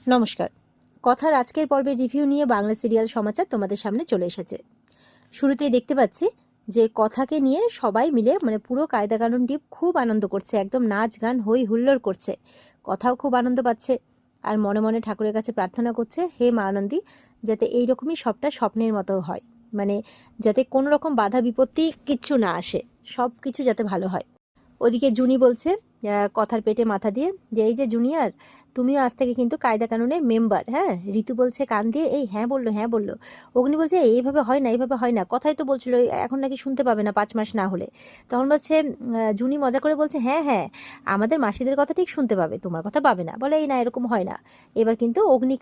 নমস্কার। কথার আজকের পর্বে রিভিউ নিয়ে বাংলা সিরিয়াল সমাচার তোমাদের সামনে চলে এসেছে। শুরুতেই দেখতে পাচ্ছি যে কথাকে নিয়ে সবাই মিলে পুরো কায়দা কানুন টিম খুব আনন্দ করছে, একদম নাচ গান হই হুল্লোড় করছে। কথাও খুব আনন্দ পাচ্ছে আর মনে মনে ঠাকুরের কাছে প্রার্থনা করছে, হে মা আনন্দী, যাতে এইরকমই সবটা স্বপ্নের মতো হয়, যাতে কোনো রকম বাধা বিপত্তি কিচ্ছু না আসে, সব কিছু যাতে ভালো হয়। ওদিকে জুনি বলছে কথার পেটে মাথা দিয়ে যে এই যে জুনিয়র, তুমিও আজ থেকে কিন্তু কায়দা কানুনের মেম্বার। হ্যাঁ, ঋতু বলছে কান দিয়ে এই হ্যাঁ বললো হ্যাঁ বললো। অগ্নি বলছে এইভাবে হয় না, এইভাবে হয় না, কথাই তো বলছিল এখন নাকি শুনতে পাবে না 5 মাস না হলে। তখন বলছে জুনি মজা করে বলছে হ্যাঁ হ্যাঁ, আমাদের মাসিদের কথা ঠিক শুনতে পাবে, তোমার কথা পাবে না। বলে এই না, এরকম হয় না। এবার কিন্তু অগ্নি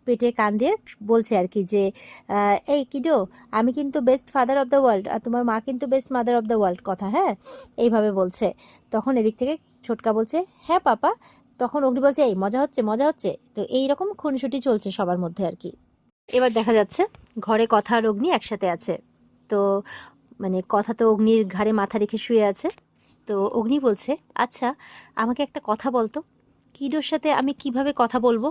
পেটে কান দিয়ে বলছে আর কি যে এই কিডো, আমি কিন্তু best father of the world আর তোমার মা কিন্তু best mother of the world, কথা হ্যাঁ, এইভাবে বলছে। তখন এদিক থেকে ছোটকা বলছে হ্যাঁ পাপা। তখন অগ্নি বলছে এই মজা হচ্ছে মজা হচ্ছে। তো এইরকম খুনসুটি চলছে সবার মধ্যে আর কি। এবার দেখা যাচ্ছে ঘরে কথা আর অগ্নি একসাথে আছে। তো কথা তো অগ্নির ঘাড়ে মাথা রেখে শুয়ে আছে। তো অগ্নি বলছে আচ্ছা আমাকে একটা কথা বলতো, কিডোর সাথে আমি কিভাবে কথা বলবো?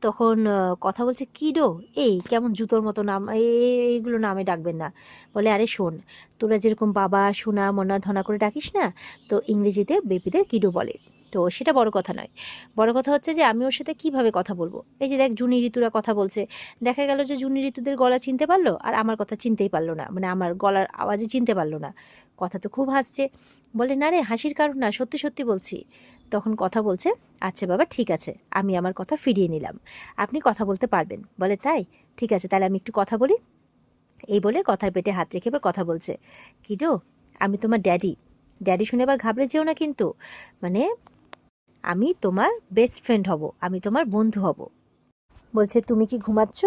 তখন কথা বলছে কিডো, এই কেমন জুতোর মতো নাম, এইগুলো নামে ডাকবেন না। বলে আরে শোন, তোরা যেরকম বাবা সোনা মনা ধনা করে ডাকিস না, তো ইংরেজিতে বেবিদের কিডো বলে। তো সেটা বড় কথা নয়, বড় কথা হচ্ছে যে আমি ওর সাথে কিভাবে কথা বলবো। এই যে দেখ জুনি ঋতুরা কথা বলছে, দেখা গেল যে জুনি ঋতুদের গলা চিনতে পারলো আর আমার কথা চিনতেই পারলো না, আমার গলার আওয়াজে চিনতে পারলো না। কথা তো খুব হাসছে। বলে না রে, হাসির কারণ না, সত্যি সত্যি বলছি। তখন কথা বলছে আচ্ছা বাবা ঠিক আছে, আমি আমার কথা ফিরিয়ে নিলাম, আপনি কথা বলতে পারবেন। বলে তাই, ঠিক আছে তাহলে আমি একটু কথা বলি। এই বলে কথার পেটে হাত রেখে এবার কথা বলছে কিডো, আমি তোমার ড্যাডি। ড্যাডি শুনে এবার ঘাবড়ে যেও না কিন্তু, মানে আমি তোমার বেস্ট ফ্রেন্ড হব, আমি তোমার বন্ধু হব। বলছে তুমি কি ঘুমাচ্ছ?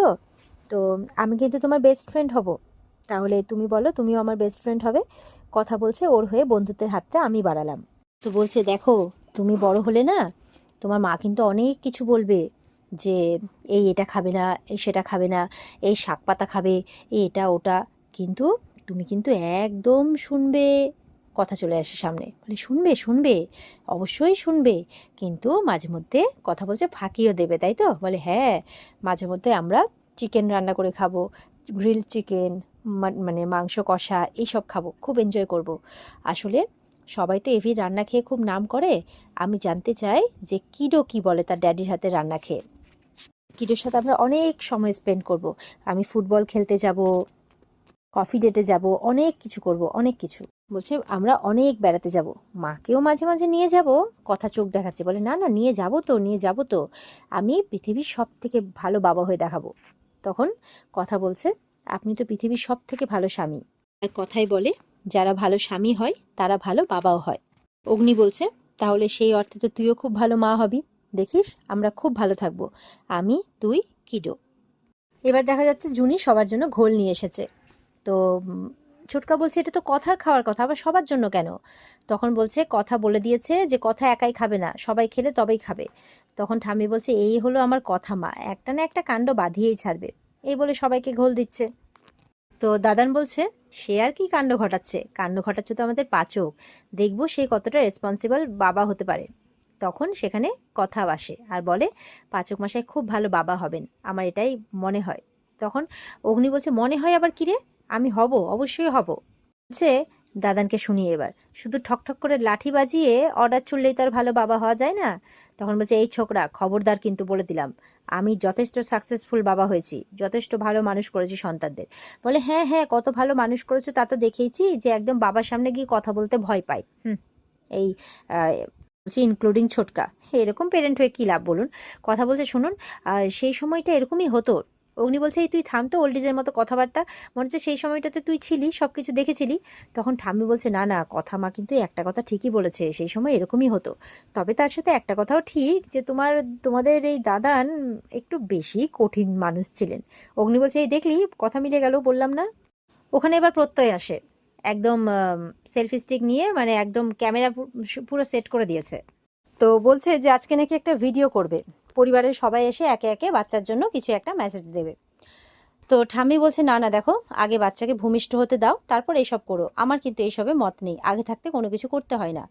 তো আমি কিন্তু তোমার বেস্ট ফ্রেন্ড হব, তাহলে তুমি বলো তুমিও আমার বেস্ট ফ্রেন্ড হবে। কথা বলছে ওর হয়ে বন্ধুত্বের হাতটা আমি বাড়ালাম। তো বলছে দেখো, তুমি বড় হলে না, তোমার মা কিন্তু অনেক কিছু বলবে যে এই এটা খাবে না, এই সেটা খাবে না, এই শাক পাতা খাবে, এই এটা ওটা, কিন্তু তুমি কিন্তু একদম শুনবে। কথা চলে আসে সামনে, বলে শুনবে শুনবে, অবশ্যই শুনবে, কিন্তু মাঝে মধ্যে কথা বলছে ফাঁকিও দেবে, তাই তো? বলে হ্যাঁ, মাঝে মধ্যে আমরা চিকেন রান্না করে খাবো, গ্রিল চিকেন, মাংস কষা, এইসব খাবো, খুব এনজয় করব। আসলে সবাই তো এভির রান্না খেয়ে খুব নাম করে, আমি জানতে চাই যে কিডো কি বলে তার ড্যাডির হাতে রান্না খেয়ে। কিডোর সাথে আমরা অনেক সময় স্পেন্ড করব, আমি ফুটবল খেলতে যাব, কফি ডেটে যাব, অনেক কিছু করব, অনেক কিছু। বলছে আমরা অনেক বেড়াতে যাব, মাকেও মাঝে মাঝে নিয়ে যাব। কথা চোখ দেখাচ্ছে, বলে না না, নিয়ে যাব তো, নিয়ে যাব তো, আমি পৃথিবীর সব থেকে ভালো বাবা হয়ে দেখাবো। তখন কথা বলছে আপনি তো পৃথিবীর সব থেকে ভালো স্বামী। আর কথাই বলে যারা ভালো স্বামী হয় তারা ভালো বাবাও হয়। অগ্নি বলছে তাহলে সেই অর্থে তো তুইও খুব ভালো মা হবি, দেখিস আমরা খুব ভালো থাকবো, আমি তুই কিডো। এবার দেখা যাচ্ছে জুনি সবার জন্য ঘোল নিয়ে এসেছে। তো ছোটকা বলছে এটা তো কথার খাওয়ার কথা, আবার সবার জন্য কেন? তখন বলছে কথা বলে দিয়েছে যে কথা একাই খাবে না, সবাই খেলে তবেই খাবে। তখন ঠাম্মি বলছে এই হলো আমার কথা মা, একটা না একটা কাণ্ড বাঁধিয়েই ছাড়বে। এই বলে সবাইকে ঘোল দিচ্ছে। তো দাদান বলছে সে আর কি কাণ্ড ঘটাচ্ছে, কাণ্ড ঘটাচ্ছে তো আমাদের পাচক, দেখবো সে কতটা রেসপন্সিবল বাবা হতে পারে। তখন সেখানে কথা আসে আর বলে পাচক মশাই খুব ভালো বাবা হবেন, আমার এটাই মনে হয়। তখন অগ্নি বলছে মনে হয় আবার কিরে, আমি হব, অবশ্যই হব। বলছে দাদানকে শুনিয়ে এবার শুধু ঠকঠক করে লাঠি বাজিয়ে অর্ডার ছুড়লেই তো আর ভালো বাবা হওয়া যায় না। তখন বলছে এই ছোকরা খবরদার, কিন্তু বলে দিলাম আমি যথেষ্ট সাকসেসফুল বাবা হয়েছি, যথেষ্ট ভালো মানুষ করেছি সন্তানদের। বলে হ্যাঁ হ্যাঁ, কত ভালো মানুষ করেছো তা তো দেখেইছি, যে একদম বাবার সামনে গিয়ে কথা বলতে ভয় পাই। এই বলছি ইনক্লুডিং ছোটকা, এরকম পেরেন্ট হয়ে কী লাভ বলুন? কথা বলছে শুনুন, সেই সময়টা এরকমই হতো। অগ্নি বলছে এই তুই থাম তো, ওল্ডিজের মতো কথাবার্তা, মনে হচ্ছে সেই সময়টাতে তুই ছিলি, সব কিছু দেখেছিলি। তখন ঠাম্মি বলছে না না, কথা মা কিন্তু একটা কথা ঠিকই বলেছে, সেই সময় এরকমই হতো। তবে তার সাথে একটা কথাও ঠিক যে তোমাদের এই দাদান একটু বেশি কঠিন মানুষ ছিলেন। অগ্নি বলছে এই দেখলি কথা মিলে গেল, বললাম না। ওখানে এবার প্রত্যয় আসে, একদম সেলফি স্টিক নিয়ে, একদম ক্যামেরা পুরো সেট করে দিয়েছে। তো বলছে যে আজকে নাকি একটা ভিডিও করবে, পরিবারের সবাই এসে একে একে বাচ্চার জন্য কিছু একটা মেসেজ দেবে। তো ঠাম্মি বলছে না না দেখো, আগে বাচ্চাকে ভূমিষ্ঠ হতে দাও, তারপর এইসব করো, আমার কিন্তু এইসবে মত নেই, আগে থাকতে কোনো কিছু করতে হয় না।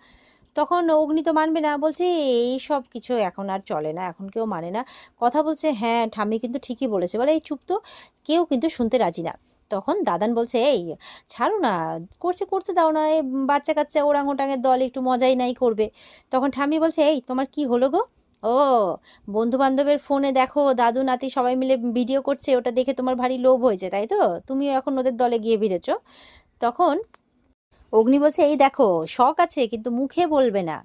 তখন অগ্নি তো মানবে না, বলছে এই সব কিছু এখন আর চলে না, এখন কেউ মানে না। কথা বলছে হ্যাঁ ঠাম্মি কিন্তু ঠিকই বলেছে, বলে এই চুপ তো, কেউ কিন্তু শুনতে রাজি না। তখন দাদান বলছে এই ছাড়ো না, করছে করতে দাও না, এই বাচ্চা কাচ্চা ওরাং ওটাঙের দল একটু মজাই নাই করবে। তখন ঠাম্মি বলছে এই তোমার কি হলো গো? ও বন্ধু বান্ধবের ফোনে দেখো দাদু নাতি সবাই মিলে ভিডিও করছে, ওটা দেখে তোমার ভারী লোভ হয়েছে তাই তো, তুমিও এখন ওদের দলে গিয়ে ভিড়েছো। তখন অগ্নি বলছে এই দেখো শখ আছে কিন্তু মুখে বলবে না।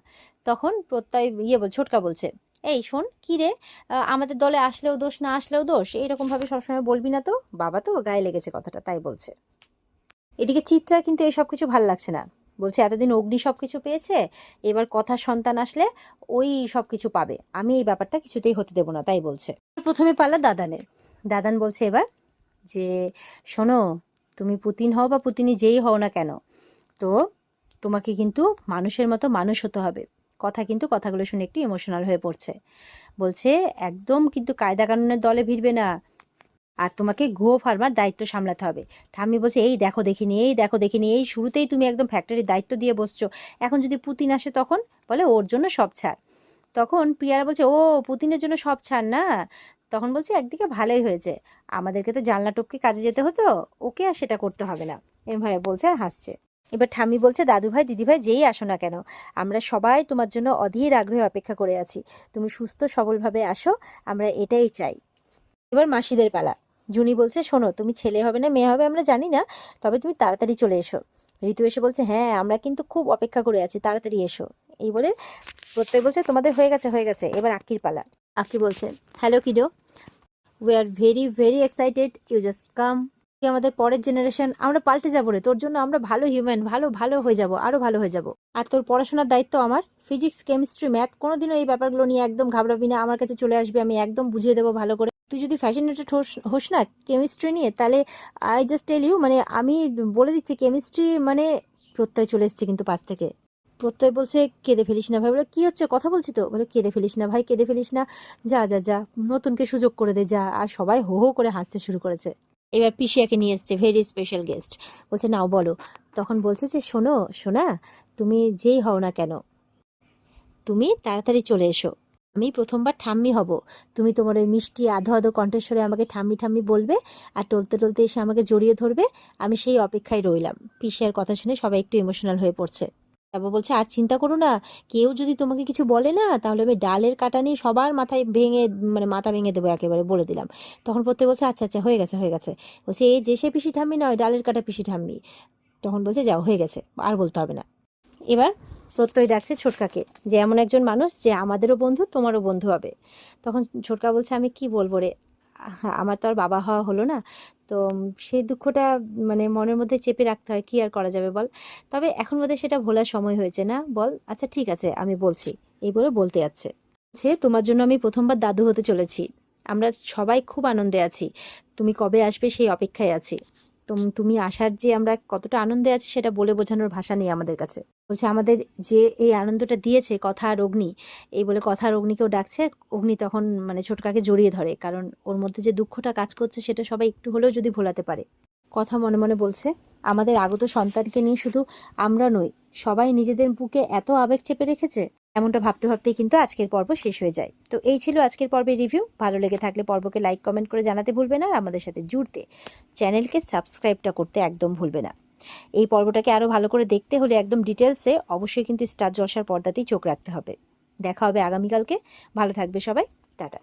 তখন প্রত্যয় ছোটকা বলছে এই শোন কি রে, আমাদের দলে আসলেও দোষ না আসলেও দোষ, এইরকম ভাবে সবসময় বলবি না তো, বাবা তো গায়ে লেগেছে কথাটা তাই বলছে। এদিকে চিত্রা কিন্তু এই সব কিছু ভাল লাগছে না, বলছে এতদিন অগ্নি সব কিছু পেয়েছে, এবার কথার সন্তান আসলে ওই সব কিছু পাবে, আমি এই ব্যাপারটা কিছুতেই হতে দেবো না তাই বলছে। প্রথমে পালা দাদানের। দাদান বলছে এবার যে শোনো, তুমি পুতিন হও বা পুতিনি যেই হও না কেন, তো তোমাকে কিন্তু মানুষের মতো মানুষ হতে হবে। কথাগুলো শুনে একটু ইমোশনাল হয়ে পড়ছে। বলছে একদম কিন্তু কায়দা কানুনের দলে ভিড়বে না, আর তোমাকে গুয়ো ফার্মার দায়িত্ব সামলাতে হবে। ঠাম্মি বলছে এই দেখো দেখিনি, এই দেখো দেখিনি, এই শুরুতেই তুমি একদম ফ্যাক্টরির দায়িত্ব দিয়ে বসছো, এখন যদি পুতিন আসে তখন? বলে ওর জন্য সব ছাড়। তখন পিয়ারা বলছে ও পুতিনের জন্য সব ছাড় না। তখন বলছে একদিকে ভালোই হয়েছে, আমাদেরকে তো জানলা টপকে কাজে যেতে হতো, ওকে আর সেটা করতে হবে না, এভাবে বলছে আর হাসছে। এবার ঠাম্মি বলছে দাদু ভাই দিদি ভাই যেই আসো না কেন, আমরা সবাই তোমার জন্য অধীর আগ্রহে অপেক্ষা করে আছি, তুমি সুস্থ সবলভাবে আসো, আমরা এটাই চাই। এবার মাসিদের পালা। জুনি বলছে শোনো, তুমি ছেলে হবে না মেয়ে হবে আমরা জানি না, তবে তুমি তাড়াতাড়ি চলে এসো। ঋতু এসে বলছে হ্যাঁ আমরা কিন্তু খুব অপেক্ষা করে আছি, তাড়াতাড়ি এসো। এই বলে প্রত্যয় বলছে তোমাদের হয়ে গেছে হয়ে গেছে। এবার আক্কির পালা। আক্কি বলছে hello kiddo, we are very very excited, you just come. আমাদের পরের জেনারেশন, আমরা পাল্টে যাবো রে, তোর জন্য আমরা ভালো হিউম্যান, ভালো ভালো হয়ে যাব, আরো ভালো হয়ে যাব। আর তোর পড়াশোনার দায়িত্ব আমার, ফিজিক্স কেমিস্ট্রি ম্যাথ কোনোদিনও এই ব্যাপারগুলো নিয়ে একদম ঘাবড়াবি না, আমার কাছে চলে আসবি, আমি একদম বুঝিয়ে দেবো ভালো করে। তুই যদি ফ্যাশনেটেড হোস না কেমিস্ট্রি নিয়ে, তাহলে আই জাস্ট টেল ইউ, মানে আমি বলে দিচ্ছি কেমিস্ট্রি মানে। প্রত্যয় চলে এসছে কিন্তু পাশ থেকে। প্রত্যয় বলছে কেঁদে ফেলিস না ভাই। বলে কি হচ্ছে, কথা বলছি তো। বলে কেঁদে ফেলিস না ভাই, কেঁদে ফেলিস না, যা যা যা, নতুনকে সুযোগ করে দে যা। আর সবাই হো হো করে হাসতে শুরু করেছে। এবার পিসিয়াকে নিয়ে এসছে, ভেরি স্পেশাল গেস্ট। বলছে নাও বলো। তখন বলছে যে শোনো সোনা, তুমি যেই হও না কেন, তুমি তাড়াতাড়ি চলে এসো, আমি প্রথমবার ঠাম্মি হব, তুমি তোমার ওই মিষ্টি আধো আধো কণ্ঠস্বরে আমাকে ঠাম্মি ঠাম্মি বলবে, আর টলতে টলতে এসে আমাকে জড়িয়ে ধরবে, আমি সেই অপেক্ষায় রইলাম। পিসিয়ার কথা শুনে সবাই একটু ইমোশনাল হয়ে পড়ছে। তারপর বলছে আর চিন্তা করো না, কেউ যদি তোমাকে কিছু বলে না, তাহলে আমি ডালের কাটা নিয়ে সবার মাথায় ভেঙে, মানে মাথা ভেঙে দেবো একেবারে, বলে দিলাম। তখন প্রত্যেক বলছে আচ্ছা আচ্ছা হয়ে গেছে হয়ে গেছে। বলছে এই যে সে পিসি ঠাম্মি নয়, ডালের কাটা পিসি ঠাম্মি। তখন বলছে যাও হয়ে গেছে, আর বলতে হবে না। এবার প্রত্যয় ডাকছে ছোটকাকে, যে এমন একজন মানুষ যে আমাদেরও বন্ধু তোমারও বন্ধু হবে। তখন ছোটকা বলছে আমি কি বলবো রে, আমার তো আর বাবা হওয়া হলো না, তো সেই দুঃখটা মানে মনের মধ্যে চেপে রাখতে হয়, কি আর করা যাবে বল। তবে এখন বোধহয় সেটা ভোলার সময় হয়েছে না বল, আচ্ছা ঠিক আছে আমি বলছি। এই বলে বলতে যাচ্ছে, সে তোমার জন্য আমি প্রথমবার দাদু হতে চলেছি, আমরা সবাই খুব আনন্দে আছি, তুমি কবে আসবে সেই অপেক্ষায় আছি। তুমি আসার যে আমরা কতটা আনন্দে আছি সেটা বলে বোঝানোর ভাষা নেই আমাদের কাছে। বলছে আমাদের যে এই আনন্দটা দিয়েছে কথা আর অগ্নি, এই বলে কথা আর অগ্নিকেও ডাকছে। অগ্নি তখন মানে ছোটকাকে জড়িয়ে ধরে, কারণ ওর মধ্যে যে দুঃখটা কাজ করছে সেটা সবাই একটু হলেও যদি ভোলাতে পারে। কথা মনে মনে বলছে আমাদের আগত সন্তানকে নিয়ে শুধু আমরা নই, সবাই নিজেদের বুকে এত আবেগ চেপে রেখেছে। এমনটা ভাবতে ভাবতেই কিন্তু আজকের পর্ব শেষ হয়ে যায়। তো এই ছিল আজকের পর্বের রিভিউ। ভালো লেগে থাকলে পর্বকে লাইক কমেন্ট করে জানাতে ভুলবে না, আর আমাদের সাথে জুড়তে চ্যানেলকে সাবস্ক্রাইবটা করতে একদম ভুলবে না। এই পর্বটাকে আরও ভালো করে দেখতে হলে একদম ডিটেলসে অবশ্যই কিন্তু স্টার জলসার পর্দাতেই চোখ রাখতে হবে। দেখা হবে আগামীকালকে। ভালো থাকবে সবাই, টাটা।